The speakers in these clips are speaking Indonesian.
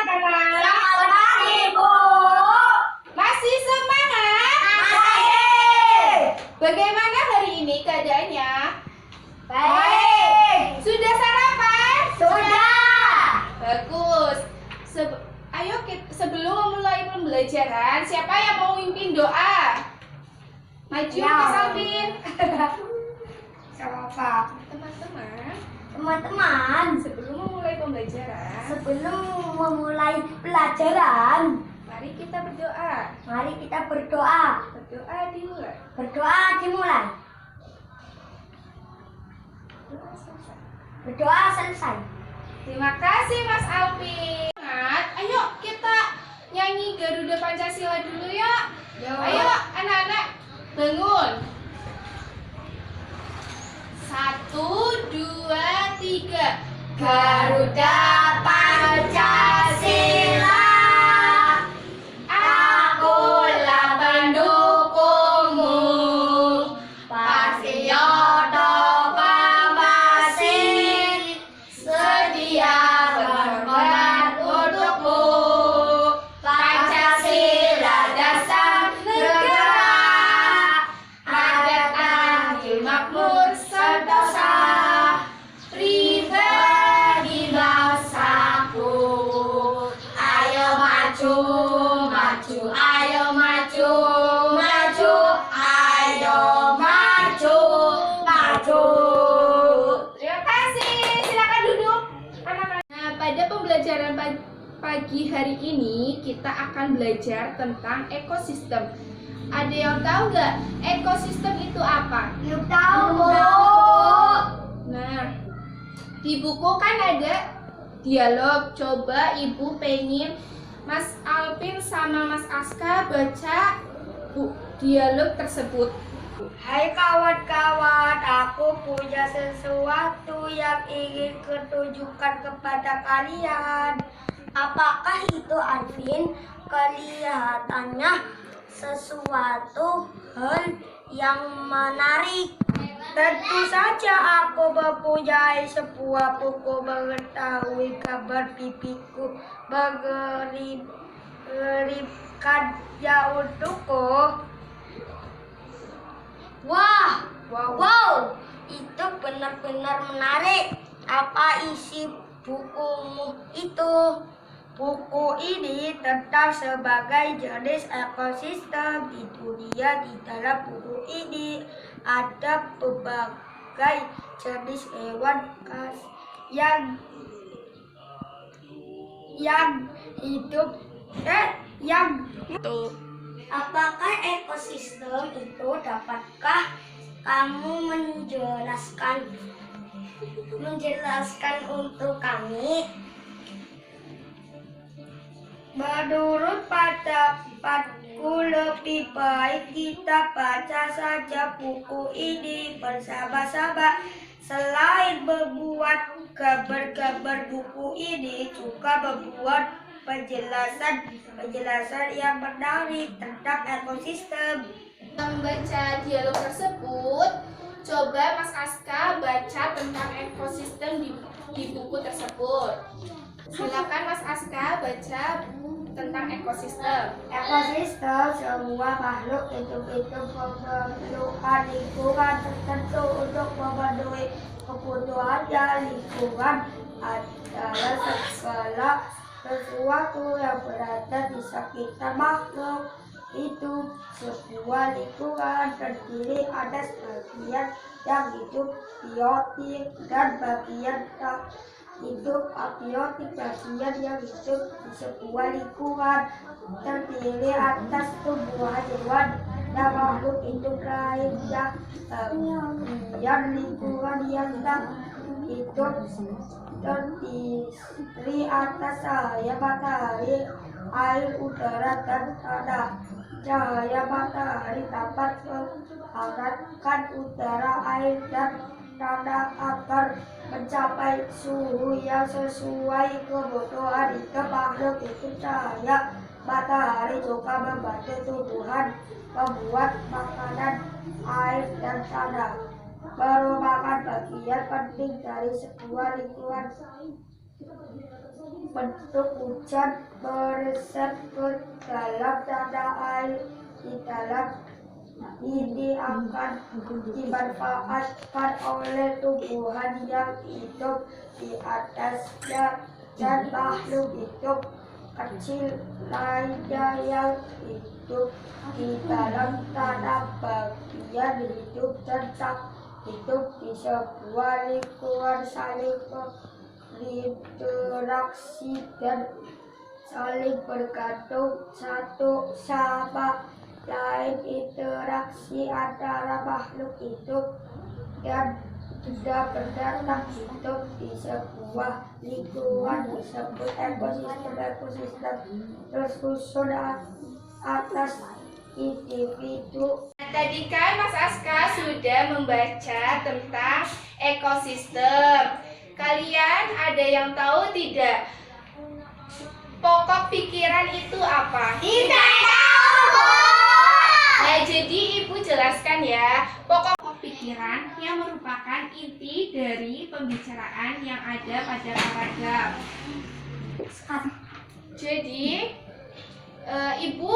anak-anak? Selamat pagi, Bu. Masih semangat? Masih. Bagaimana hari ini keadaannya? Baik. Sudah sarapan? Sudah. Bagus. Ayo sebelum memulai pembelajaran, siapa yang mau mimpin doa? Maju, Ya. Mas Alvin. Sama Pak. Teman-teman, Sebelum memulai pembelajaran, sebelum memulai pelajaran, mari kita berdoa. mari kita berdoa. Berdoa dimulai. Berdoa dimulai. Doa selesai. Berdoa selesai. Terima kasih Mas Alvin. Ayo kita nyanyi Garuda Pancasila dulu ya. Ayo anak-anak bangun. 1, 2, 3. Garuda Pancasila, akulah pendukungmu. patrioto pamasi, sedia berkorban untukmu. Pancasila dasar negara, adat adil makmur sentosa, pribadi bangsaku. Ayo maju, maju, ayo maju, maju, ayo maju, maju. Terima kasih. Silakan duduk. Anak-anak. Nah, pada pembelajaran pagi hari ini kita akan belajar tentang ekosistem. Ada yang tahu nggak ekosistem itu apa? Yuk tahu, Bu. Nah, di buku kan ada dialog. Coba Ibu pengen Mas Alvin sama Mas Aska baca dialog tersebut. Hai kawan-kawan, aku punya sesuatu yang ingin kutunjukkan kepada kalian. Apakah itu, Alvin? Kelihatannya sesuatu hal yang menarik. Tentu saja aku mempunyai sebuah buku mengetahui kabar pipiku mengirimkannya untukku. Wah, wow, itu benar-benar menarik. Apa isi bukumu itu? Buku ini tentang sebagai jenis ekosistem di dunia. Di dalam buku ini ada berbagai jenis hewan khas yang hidup Apakah ekosistem itu? Dapatkah kamu menjelaskan untuk kami? Menurut pendapatku lebih baik kita baca saja buku ini bersama-sama. Selain membuat gambar-gambar, buku ini juga membuat penjelasan yang menarik tentang ekosistem. Membaca dialog tersebut, coba Mas Aska baca tentang ekosistem di buku tersebut. Silakan Mas Aska baca tentang ekosistem. Ekosistem semua makhluk hidup-hidup memerlukan lingkungan tertentu untuk memenuhi kebutuhannya. Lingkungan adalah segala sesuatu yang berada di sekitar makhluk hidup. Sebuah lingkungan terdiri atas bagian yang hidup biotik dan bagian tak hidup abiotik. Bagian yang hidup di sebuah lingkungan terdiri atas tumbuhan, hewan, dan makhluk hidup lainnya. Bagian lingkungan yang tak hidup terdiri atas cahaya matahari, air, udara, dan tanah. Cahaya matahari dapat menghangatkan udara, air, dan tanah agar mencapai suhu yang sesuai kebutuhan hidup makhluk hidup. Cahaya matahari juga membantu tumbuhan membuat makanan, air, dan tanah. Merupakan bagian penting dari sebuah lingkungan. bentuk hujan berserput dalam tanda air di dalam ini akan dimanfaatkan oleh tumbuhan yang hidup di atasnya dan makhluk hidup kecil lainnya yang hidup di dalam tanah. Bagian hidup dan tak hidup di sebuah lingkungan saling berinteraksi dan saling bergantung satu sama lain. Interaksi antara makhluk hidup dan benda-benda tak hidup di sebuah lingkungan disebut ekosistem. Ekosistem tersusun atas individu. Tadi kan Mas Aska sudah membaca tentang ekosistem. Kalian ada yang tahu tidak? Pokok pikiran itu apa? Tidak tahu. Nah, jadi Ibu jelaskan ya. Pokok pikiran yang merupakan inti dari pembicaraan yang ada pada paragraf. Jadi, Ibu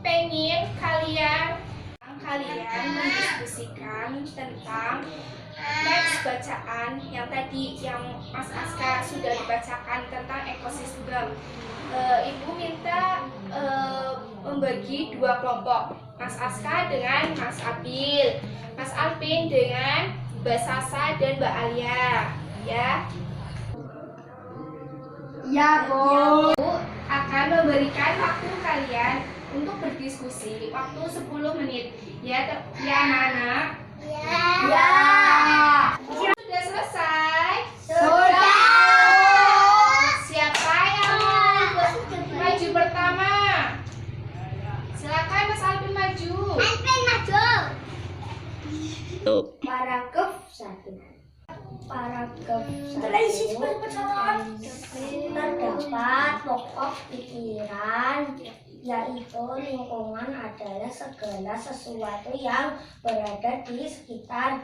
pengen kalian mendiskusikan tentang teks bacaan yang tadi yang Mas Aska sudah dibacakan tentang ekosistem. Ibu minta membagi dua kelompok, Mas Aska dengan Mas Apil, Mas Alvin dengan Mbak Sasa dan Mbak Alia, ya. Ya, Bu. Ibu akan memberikan waktu kalian untuk berdiskusi, waktu 10 menit. Ya, anak-anak. Ya. Sudah selesai? Sudah. Siapa yang mau maju pertama? Silakan Mas Alvin maju. Paragraf 1. Paragraf 1. Terdapat pokok pikiran, yaitu lingkungan adalah segala sesuatu yang berada di sekitar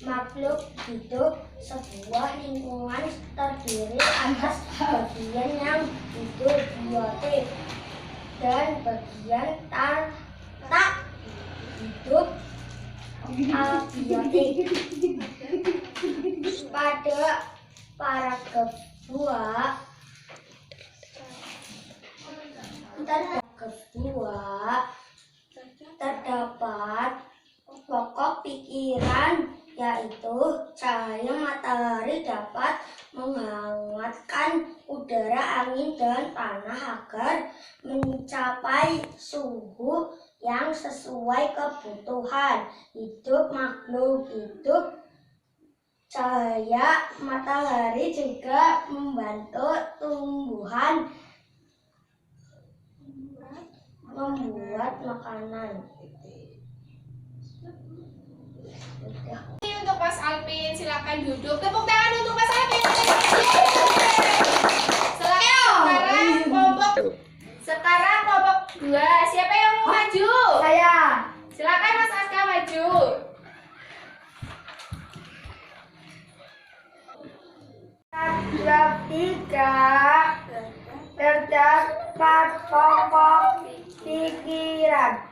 makhluk hidup. Sebuah lingkungan terdiri atas bagian yang hidup biotik dan bagian tak hidup abiotik. Pada paragraf 2 terdapat pokok pikiran, yaitu cahaya matahari dapat menghangatkan udara, angin, dan tanah agar mencapai suhu yang sesuai kebutuhan hidup makhluk hidup. Cahaya matahari juga membantu tumbuhan membuat makanan. Ini untuk Mas Alvin, silakan duduk. Tepuk tangan untuk Mas Alvin. Sekarang kelompok 2. Siapa yang mau maju? Saya. Silakan Mas Aska maju. Paragraf 3 terdapat pokok pikiran,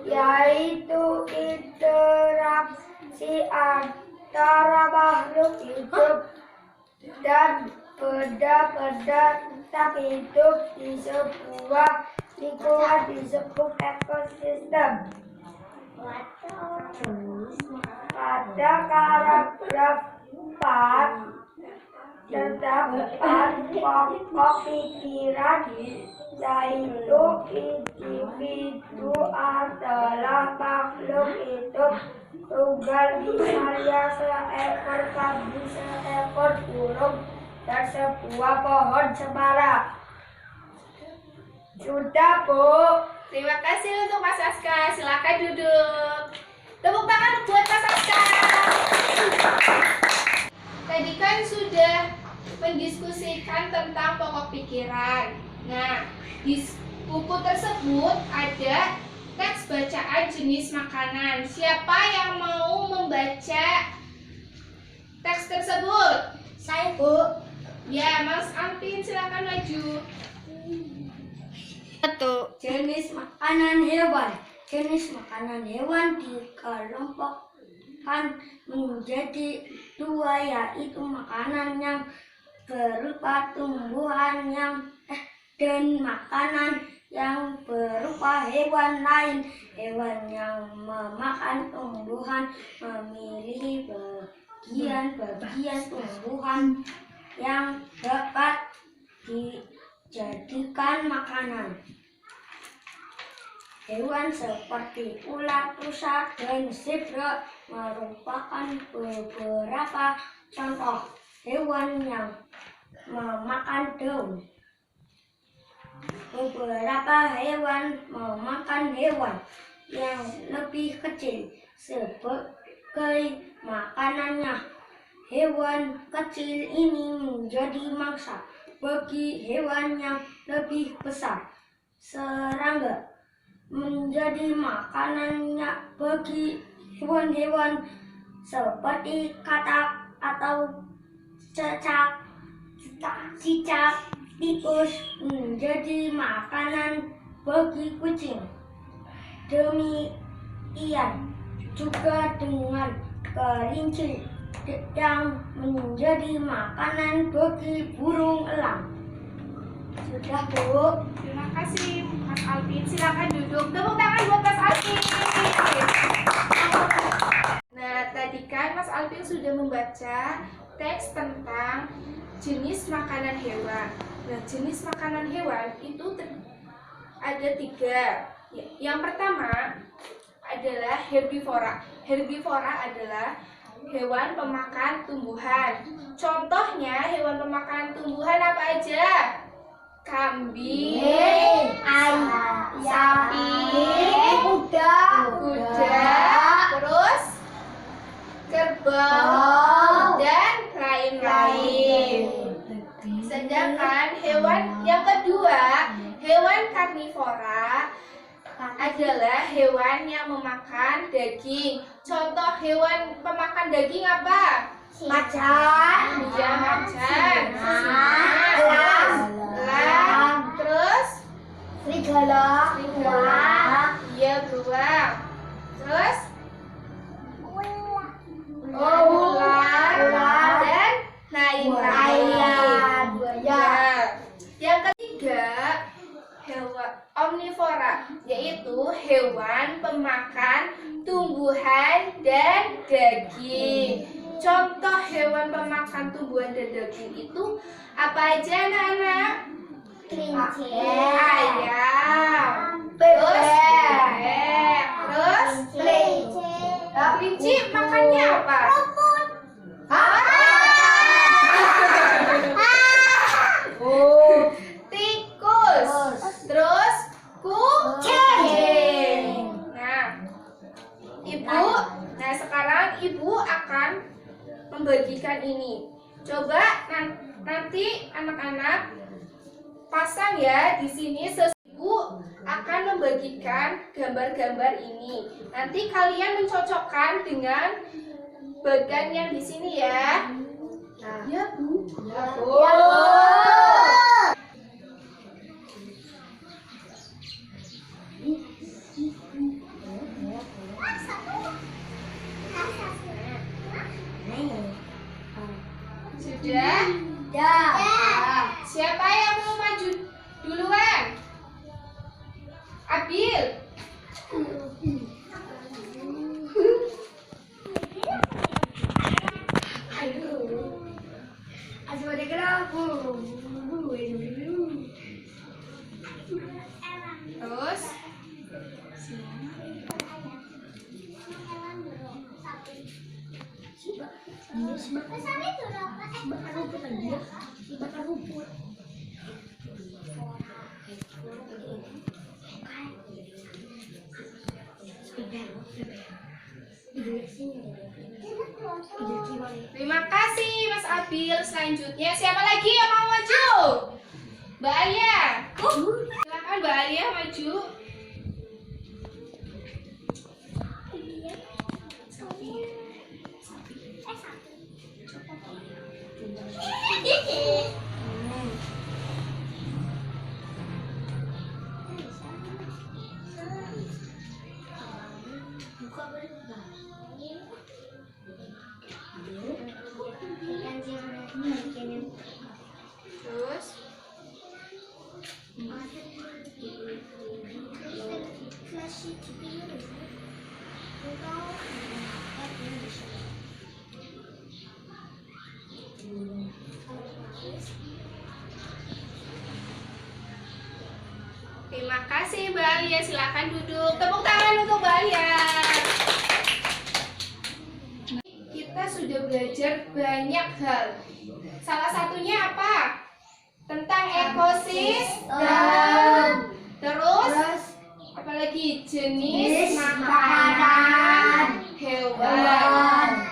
yaitu interaksi antara makhluk hidup dan benda-benda tak hidup di sebuah lingkungan disebut ekosistem. Pada paragraf 4 terdapat pokok pikiran, yaitu individu adalah makhluk hidup tunggal, misalnya seekor kambing, seekor burung, dan sebuah pohon cemara. Sudah, Bu. Terima kasih untuk Mas Aska. Silakan duduk. Tepuk tangan buat Mas Aska. Tadi kan sudah mendiskusikan tentang pokok pikiran. Nah, di buku tersebut ada teks bacaan jenis makanan. Siapa yang mau membaca teks tersebut? Saya, Bu. Ya, Mas Alvin silakan maju. Jenis makanan hewan. Jenis makanan hewan dikelompokkan menjadi dua, yaitu makanan yang berupa tumbuhan dan makanan yang berupa hewan lain. Hewan yang memakan tumbuhan memilih bagian-bagian tumbuhan yang dapat dijadikan makanan. Hewan seperti ular, rusa, dan zebra merupakan beberapa contoh hewan yang memakan daun. Beberapa hewan memakan hewan yang lebih kecil sebagai makanannya. Hewan kecil ini menjadi mangsa bagi hewan yang lebih besar. Serangga menjadi makanannya bagi hewan-hewan seperti katak atau cicak. Tikus menjadi makanan bagi kucing. Demikian juga dengan kelinci yang menjadi makanan bagi burung elang. Sudah, Bu. Terima kasih, Mas Alvin. Silakan duduk. Tepuk tangan buat Mas Alvin. Nah, tadi kan Mas Alvin sudah membaca teks tentang jenis makanan hewan. Nah, jenis makanan hewan itu ada 3. Yang pertama adalah herbivora. Herbivora adalah hewan pemakan tumbuhan. Contohnya hewan pemakan tumbuhan apa aja? Kambing, sapi, kuda, terus kerbau, dan lain-lain. Sedangkan hewan yang kedua, hewan karnivora adalah hewan yang memakan daging. Contoh hewan pemakan daging apa? Macan, Iya, macan, elang, terus serigala, iya, beruang, terus ular, dan lain-lain. Ya. Yang ketiga, hewan omnivora, yaitu hewan pemakan tumbuhan dan daging. Contoh hewan pemakan tumbuhan dan daging itu apa aja, anak-anak? kelinci, Ayam, terus bebek, terus kelinci makannya apa? Tikus, terus kucing. Nah, sekarang ibu akan membagikan ini. Coba nanti anak-anak pasang ya di sini. Ibu akan membagikan gambar-gambar ini. Nanti kalian mencocokkan dengan bagan yang di sini ya. Ya, Bu. Ya, Bu. Sudah? Siapa yang mau maju duluan? Abil. Terus terima kasih Mas Abil. Selanjutnya siapa lagi yang mau maju? Mbak Alia. Silakan Mbak Alia maju. Terima kasih Mbak Alia, silakan duduk. Tepuk tangan untuk Mbak Alia. Kita sudah belajar banyak hal. Salah satunya apa? Tentang ekosistem. Terus apalagi jenis makanan hewan.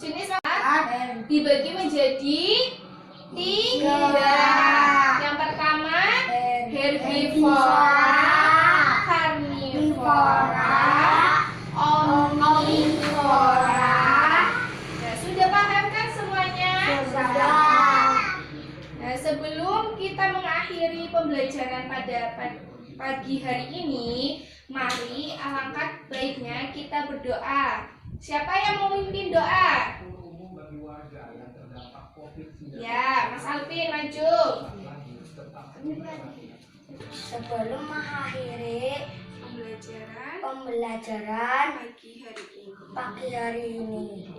Jenis makanan dibagi menjadi 3. Yang pertama herbivora, karnivora, omnivora. Nah, sudah paham kan semuanya? Nah, sebelum kita mengakhiri pembelajaran pada pagi hari ini, mari alangkah baiknya kita berdoa. Siapa yang mau memimpin doa? Ya, Mas Alvin maju. Sebelum mengakhiri pembelajaran pagi hari ini,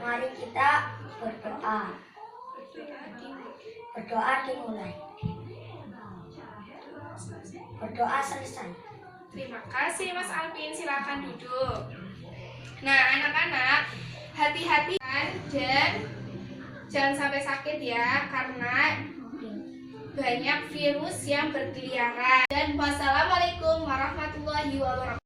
mari kita berdoa. Berdoa dimulai. Berdoa selesai. Terima kasih Mas Alvin, silakan duduk. Nah, anak-anak, hati-hati dan jangan sampai sakit ya, karena banyak virus yang berkeliaran. Dan wassalamualaikum warahmatullahi wabarakatuh.